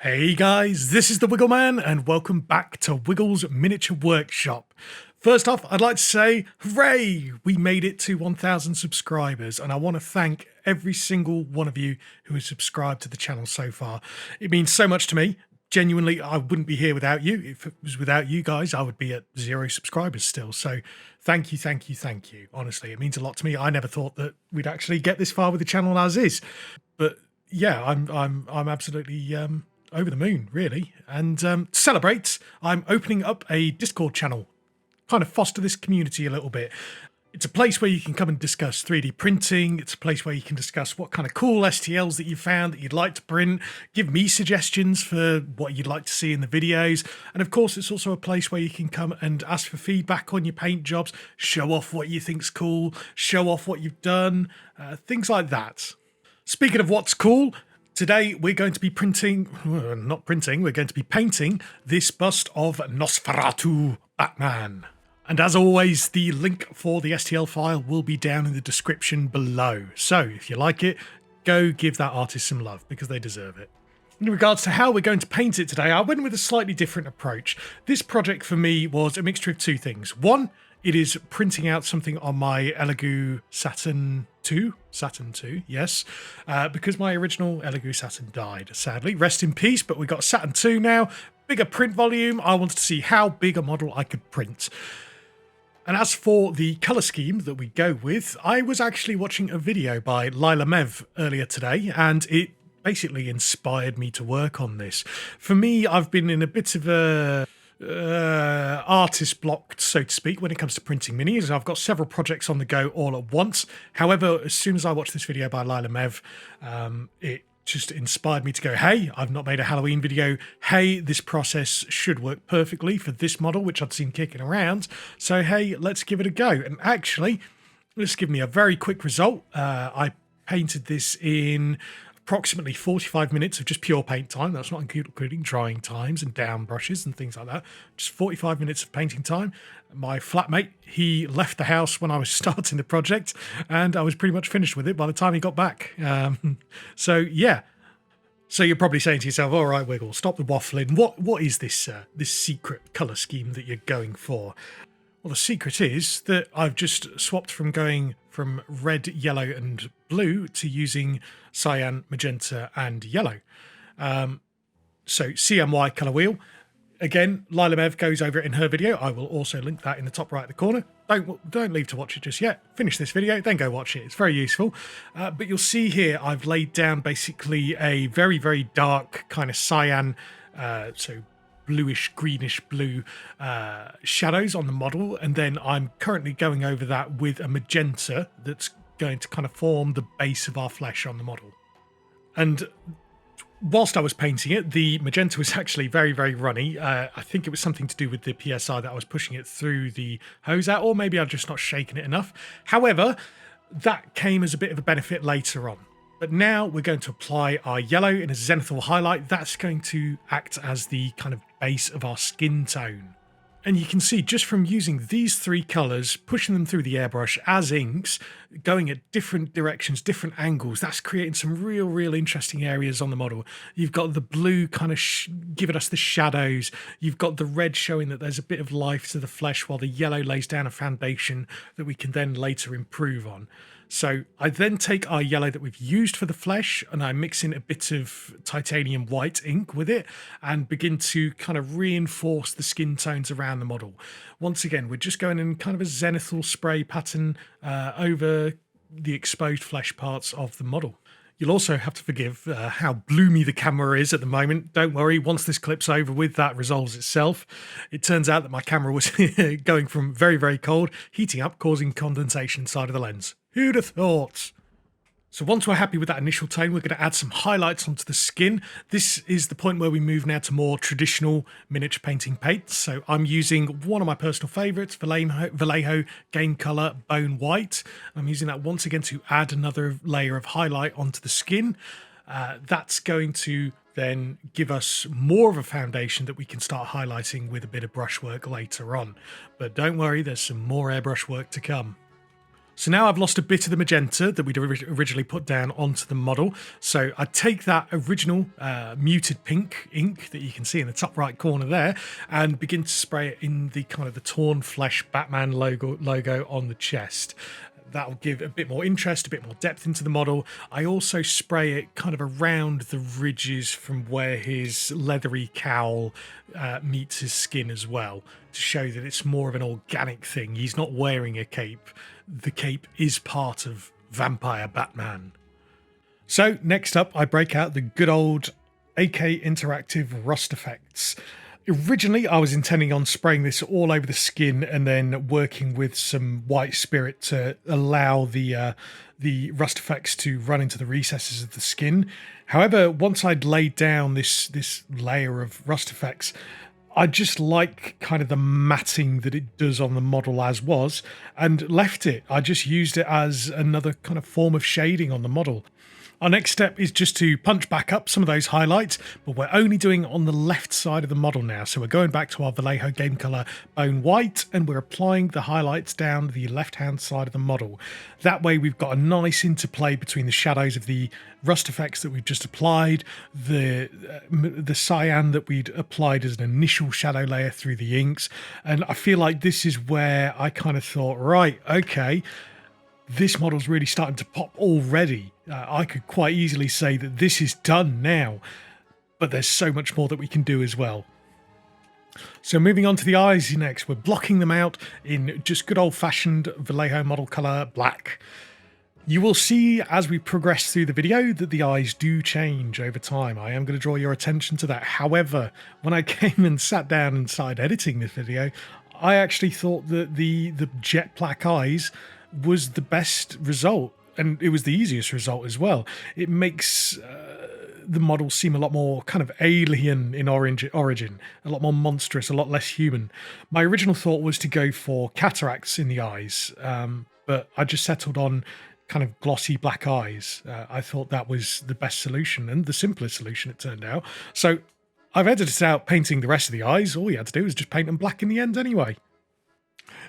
Hey guys, this is the Wiggle Man and welcome back to Wiggle's Miniature Workshop. First off, I'd like to say, hooray! We made it to 1,000 subscribers and I want to thank every single one of you who has subscribed to the channel so far. It means so much to me. Genuinely, I wouldn't be here without you. If it was without you guys, I would be at 0 subscribers still. So thank you, thank you, thank you. Honestly, it means a lot to me. I never thought that we'd actually get this far with the channel as is. But yeah, I'm absolutely over the moon, really. And to celebrate, I'm opening up a Discord channel, kind of foster this community a little bit. It's a place where you can come and discuss 3D printing. It's a place where you can discuss what kind of cool STLs that you found that you'd like to print, give me suggestions for what you'd like to see in the videos. And of course, it's also a place where you can come and ask for feedback on your paint jobs, show off what you think's cool, show off what you've done, things like that. Speaking of what's cool, today we're going to be we're going to be painting this bust of Nosferatu Batman. And as always, the link for the STL file will be down in the description below. So if you like it, go give that artist some love because they deserve it. In regards to how we're going to paint it today, I went with a slightly different approach. This project for me was a mixture of two things. One, it is printing out something on my Elegoo Saturn 2, yes, because my original Elegoo Saturn died, sadly. Rest in peace, but we got Saturn 2 now, bigger print volume. I wanted to see how big a model I could print. And as for the colour scheme that we go with, I was actually watching a video by Lila Mev earlier today, and it basically inspired me to work on this. For me, I've been in a bit of a artist block, so to speak, when it comes to printing minis. I've got several projects on the go all at once. However, as soon as I watched this video by Lila Mev, it just inspired me to go, hey, I've not made a Halloween video. Hey, this process should work perfectly for this model, which I'd seen kicking around. So, hey, let's give it a go. And actually, let's give me a very quick result. I painted this in approximately 45 minutes of just pure paint time. That's not including drying times and down brushes and things like that. Just 45 minutes of painting time. My flatmate, he left the house when I was starting the project and I was pretty much finished with it by the time he got back. So yeah. So you're probably saying to yourself, all right, Wiggle, stop the waffling. What is this secret colour scheme that you're going for? Well, the secret is that I've just swapped from going from red, yellow and blue to using cyan, magenta and yellow. So CMY colour wheel. Again, Lila Mev goes over it in her video. I will also link that in the top right of the corner. Don't leave to watch it just yet. Finish this video, then go watch it. It's very useful. But you'll see here I've laid down basically a very, very dark kind of cyan, so bluish, greenish blue shadows on the model. And then I'm currently going over that with a magenta that's going to kind of form the base of our flesh on the model. And whilst I was painting it, the magenta was actually very, very runny. I think it was something to do with the PSI that I was pushing it through the hose at, or maybe I've just not shaken it enough. However, that came as a bit of a benefit later on. But now we're going to apply our yellow in a zenithal highlight. That's going to act as the kind of base of our skin tone. And you can see just from using these three colours, pushing them through the airbrush as inks, going at different directions, different angles, that's creating some real interesting areas on the model. You've got the blue kind of giving us the shadows. You've got the red showing that there's a bit of life to the flesh, while the yellow lays down a foundation that we can then later improve on. So I then take our yellow that we've used for the flesh and I mix in a bit of titanium white ink with it and begin to kind of reinforce the skin tones around the model. Once again, we're just going in kind of a zenithal spray pattern over the exposed flesh parts of the model. You'll also have to forgive how bloomy the camera is at the moment. Don't worry, once this clip's over with, that resolves itself. It turns out that my camera was going from very, very cold, heating up, causing condensation inside of the lens. Who'd have thought? So once we're happy with that initial tone, we're going to add some highlights onto the skin. This is the point where we move now to more traditional miniature painting paints. So I'm using one of my personal favourites, Vallejo Game Colour Bone White. I'm using that once again to add another layer of highlight onto the skin. That's going to then give us more of a foundation that we can start highlighting with a bit of brushwork later on. But don't worry, there's some more airbrush work to come. So now I've lost a bit of the magenta that we'd originally put down onto the model. So I take that original muted pink ink that you can see in the top right corner there and begin to spray it in the kind of the torn flesh Batman logo on the chest. That'll give a bit more interest, a bit more depth into the model. I also spray it kind of around the ridges from where his leathery cowl meets his skin as well, to show that it's more of an organic thing. He's not wearing a cape. The cape is part of Vampire Batman. So next up, I break out the good old AK Interactive Rust Effects. Originally, I was intending on spraying this all over the skin and then working with some white spirit to allow the rust effects to run into the recesses of the skin. However, once I'd laid down this layer of rust effects, I just like kind of the matting that it does on the model as was, and left it. I just used it as another kind of form of shading on the model. Our next step is just to punch back up some of those highlights, but we're only doing it on the left side of the model now. So we're going back to our Vallejo Game Color Bone White, and we're applying the highlights down the left-hand side of the model. That way we've got a nice interplay between the shadows of the rust effects that we've just applied, the cyan that we'd applied as an initial shadow layer through the inks. And I feel like this is where I kind of thought, right, okay, this model's really starting to pop already. I could quite easily say that this is done now, but there's so much more that we can do as well. So moving on to the eyes next, we're blocking them out in just good old-fashioned Vallejo model color black. You will see as we progress through the video that the eyes do change over time. I am going to draw your attention to that. However, when I came and sat down and started editing this video, I actually thought that the jet black eyes was the best result, and it was the easiest result as well. It makes the model seem a lot more kind of alien in origin, a lot more monstrous, a lot less human. My original thought was to go for cataracts in the eyes, but I just settled on kind of glossy black eyes. I thought that was the best solution and the simplest solution, it turned out. So I've edited out painting the rest of the eyes. All you had to do was just paint them black in the end anyway.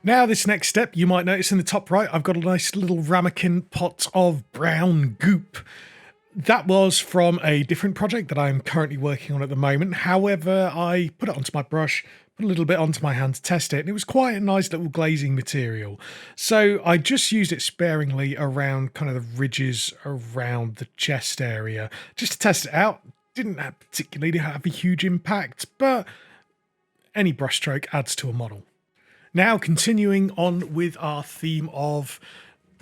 Now, this next step, you might notice in the top right, I've got a nice little ramekin pot of brown goop. That was from a different project that I'm currently working on at the moment. However, I put it onto my brush, put a little bit onto my hand to test it, and it was quite a nice little glazing material. So I just used it sparingly around kind of the ridges around the chest area, just to test it out. Didn't particularly have a huge impact, but any brushstroke adds to a model. Now, continuing on with our theme of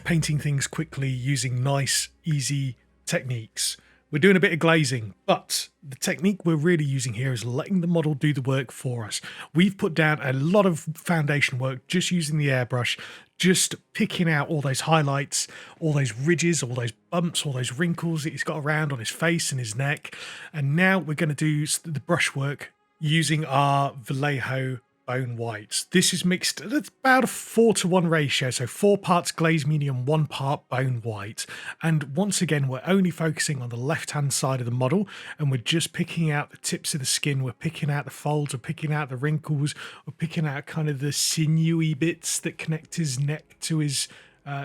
painting things quickly using nice, easy techniques. We're doing a bit of glazing, but the technique we're really using here is letting the model do the work for us. We've put down a lot of foundation work just using the airbrush, just picking out all those highlights, all those ridges, all those bumps, all those wrinkles that he's got around on his face and his neck. And now we're going to do the brushwork using our Vallejo Bone Whites. This is mixed at about a 4:1 ratio, so 4 parts glaze medium, 1 part bone white. And once again, we're only focusing on the left-hand side of the model, and we're just picking out the tips of the skin, we're picking out the folds, we're picking out the wrinkles, we're picking out kind of the sinewy bits that connect his neck to his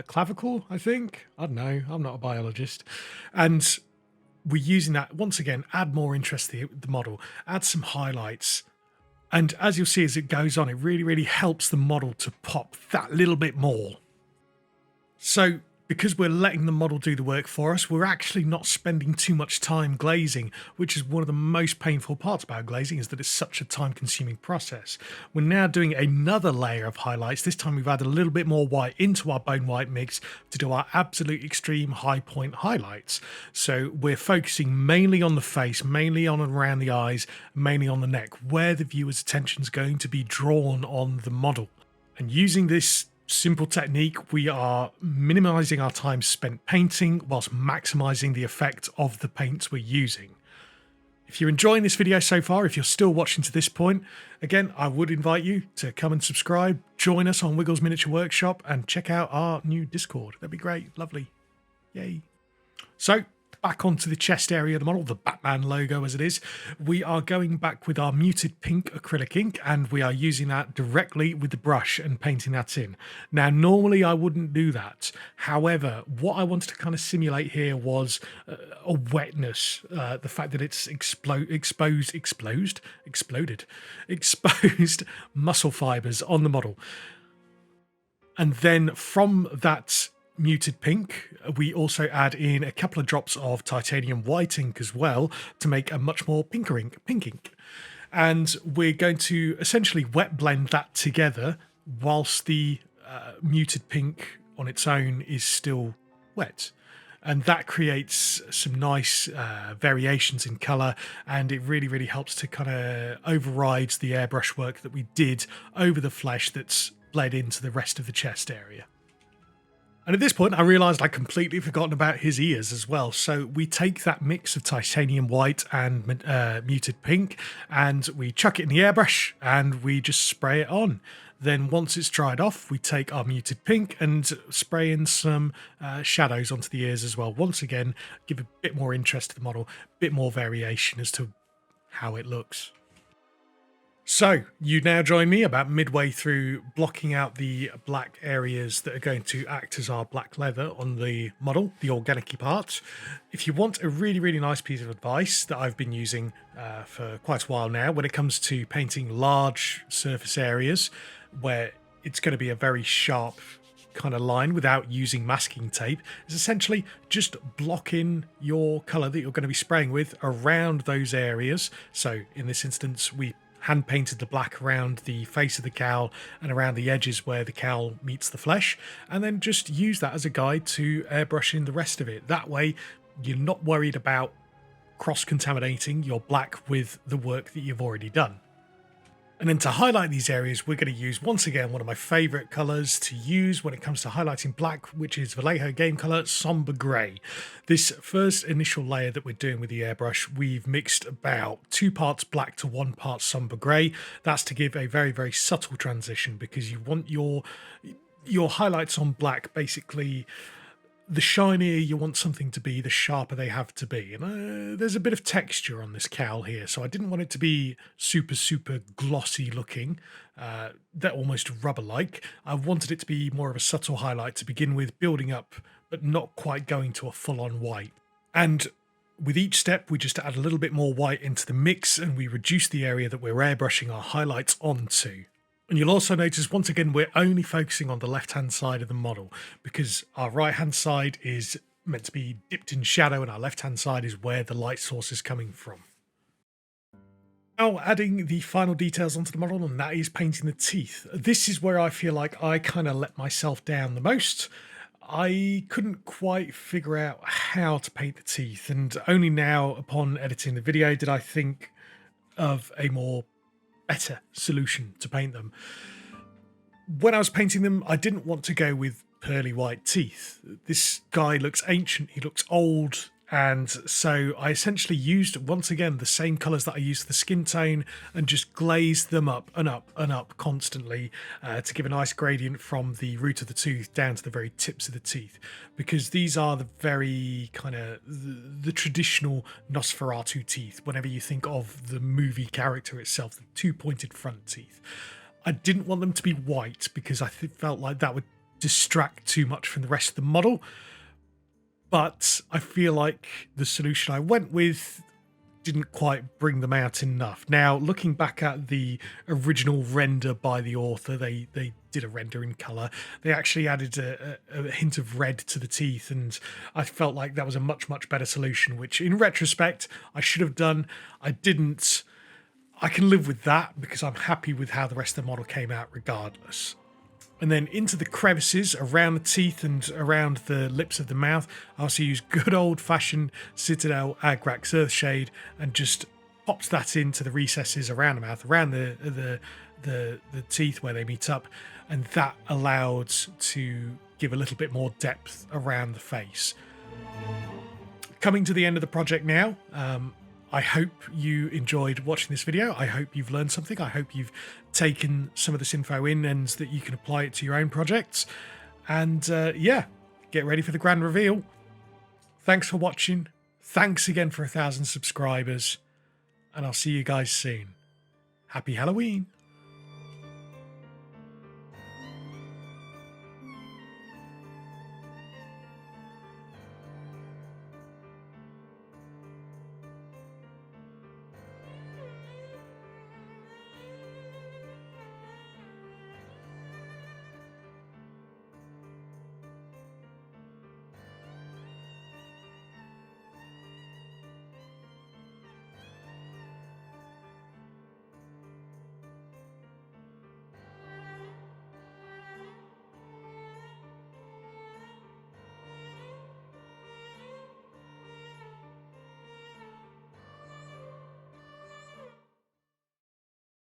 clavicle, I think. I don't know, I'm not a biologist. And we're using that, once again, add more interest to the model, add some highlights. And as you'll see as it goes on, it really, really helps the model to pop that little bit more. So because we're letting the model do the work for us, we're actually not spending too much time glazing, which is one of the most painful parts about glazing, is that it's such a time-consuming process. We're now doing another layer of highlights. This time we've added a little bit more white into our bone white mix to do our absolute extreme high point highlights. So we're focusing mainly on the face, mainly on and around the eyes, mainly on the neck, where the viewer's attention is going to be drawn on the model. And using this simple technique, we are minimizing our time spent painting whilst maximizing the effect of the paints we're using. If you're enjoying this video so far, if you're still watching to this point, again, I would invite you to come and subscribe, join us on Wiggles Miniature Workshop, and check out our new Discord. That'd be great. Lovely. Yay. So back onto the chest area of the model, the Batman logo as it is, we are going back with our muted pink acrylic ink, and we are using that directly with the brush and painting that in. Now, normally I wouldn't do that. However, what I wanted to kind of simulate here was a wetness, the fact that it's exposed muscle fibers on the model. And then from that muted pink, we also add in a couple of drops of titanium white ink as well to make a much more pink ink. And we're going to essentially wet blend that together whilst the muted pink on its own is still wet. And that creates some nice variations in colour, and it really helps to kind of override the airbrush work that we did over the flesh that's bled into the rest of the chest area. And at this point, I realised I'd completely forgotten about his ears as well. So we take that mix of titanium white and muted pink, and we chuck it in the airbrush, and we just spray it on. Then once it's dried off, we take our muted pink and spray in some shadows onto the ears as well. Once again, give a bit more interest to the model, a bit more variation as to how it looks. So you now join me about midway through blocking out the black areas that are going to act as our black leather on the model, the organic-y parts. If you want a really nice piece of advice that I've been using for quite a while now when it comes to painting large surface areas where it's going to be a very sharp kind of line without using masking tape, is essentially just block in your colour that you're going to be spraying with around those areas. So in this instance, we hand painted the black around the face of the cowl and around the edges where the cowl meets the flesh, and then just use that as a guide to airbrushing the rest of it. That way you're not worried about cross-contaminating your black with the work that you've already done. And then to highlight these areas, we're going to use, once again, one of my favourite colours to use when it comes to highlighting black, which is Vallejo game colour Somber Grey. This first initial layer that we're doing with the airbrush, we've mixed about 2 parts black to 1 part Somber Grey. That's to give a very subtle transition, because you want your highlights on black, basically, the shinier you want something to be, the sharper they have to be. And there's a bit of texture on this cowl here, so I didn't want it to be super glossy looking, that almost rubber-like. I wanted it to be more of a subtle highlight to begin with, building up, but not quite going to a full-on white. And with each step, we just add a little bit more white into the mix, and we reduce the area that we're airbrushing our highlights onto. And you'll also notice, once again, we're only focusing on the left-hand side of the model, because our right-hand side is meant to be dipped in shadow and our left-hand side is where the light source is coming from. Now adding the final details onto the model, and that is painting the teeth. This is where I feel like I kind of let myself down the most. I couldn't quite figure out how to paint the teeth, and only now, upon editing the video, did I think of a better solution to paint them. When I was painting them, I didn't want to go with pearly white teeth. This guy looks ancient, he looks old, and so I essentially used, once again, the same colours that I used for the skin tone, and just glazed them up and up and up constantly to give a nice gradient from the root of the tooth down to the very tips of the teeth, because these are the very kind of the traditional Nosferatu teeth. Whenever you think of the movie character itself, the 2 pointed front teeth. I didn't want them to be white because I felt like that would distract too much from the rest of the model. But I feel like the solution I went with didn't quite bring them out enough. Now, looking back at the original render by the author, they did a render in colour. They actually added a hint of red to the teeth, and I felt like that was a much better solution, which in retrospect I should have done. I didn't. I can live with that because I'm happy with how the rest of the model came out regardless. And then into the crevices around the teeth and around the lips of the mouth, I also use good old-fashioned Citadel Agrax Earthshade and just pops that into the recesses around the mouth, around the teeth where they meet up, and that allowed to give a little bit more depth around the face. Coming to the end of the project now, I hope you enjoyed watching this video. I hope you've learned something. I hope you've taken some of this info in and that you can apply it to your own projects. And yeah, get ready for the grand reveal. Thanks for watching. Thanks again for 1,000 subscribers, and I'll see you guys soon. Happy Halloween.